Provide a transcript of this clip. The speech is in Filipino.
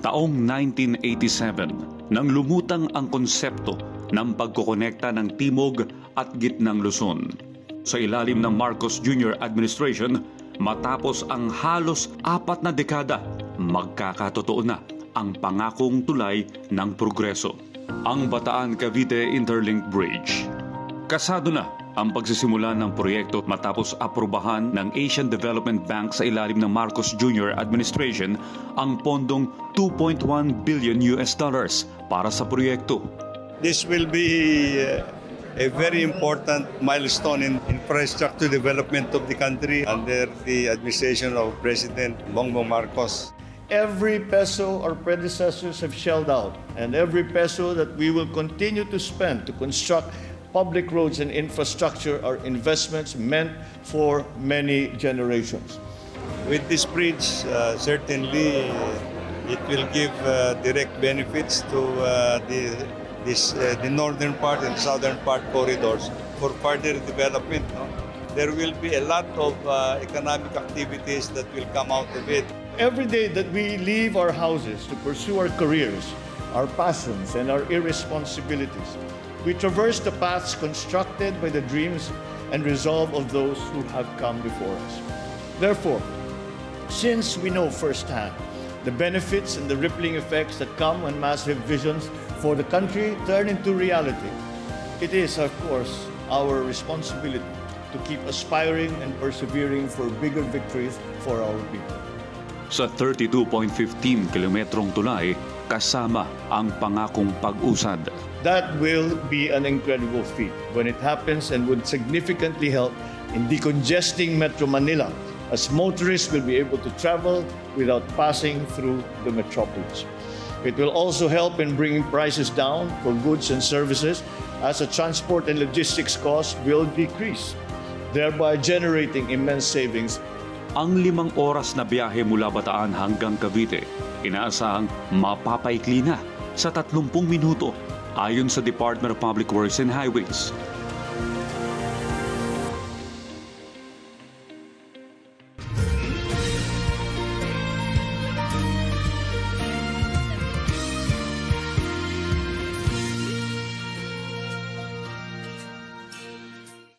Taong 1987 nang lumutang ang konsepto ng pagkokonekta ng Timog at Gitnang Luzon. Sa ilalim ng Marcos Jr. administration, matapos ang halos 4 na dekada, magkakatotoo na ang pangakong tulay ng progreso. Ang Bataan-Cavite Interlink Bridge. Kasado na ang pagsisimula ng proyekto matapos aprubahan ng Asian Development Bank sa ilalim ng Marcos Jr. administration ang pondong $2.1 billion para sa proyekto. This will be a very important milestone in infrastructure development of the country under the administration of President Bongbong Marcos. Every peso our predecessors have shelled out and every peso that we will continue to spend to construct public roads and infrastructure are investments meant for many generations. With this bridge, certainly it will give direct benefits to the northern part and southern part corridors for further development. No? There will be a lot of economic activities that will come out of it. Every day that we leave our houses to pursue our careers, our passions, and our irresponsibilities, we traverse the paths constructed by the dreams and resolve of those who have come before us. Therefore, since we know firsthand the benefits and the rippling effects that come when massive visions for the country turn into reality, it is, of course, our responsibility to keep aspiring and persevering for bigger victories for our people. Sa 32.15 kilometrong tulay, kasama ang pangakong pag-usad. That will be an incredible feat when it happens and would significantly help in decongesting Metro Manila as motorists will be able to travel without passing through the metropolis. It will also help in bringing prices down for goods and services as the transport and logistics costs will decrease, thereby generating immense savings. Ang 5 oras na biyahe mula Bataan hanggang Cavite, inaasahang mapapaikli na sa 30 minuto ayon sa Department of Public Works and Highways.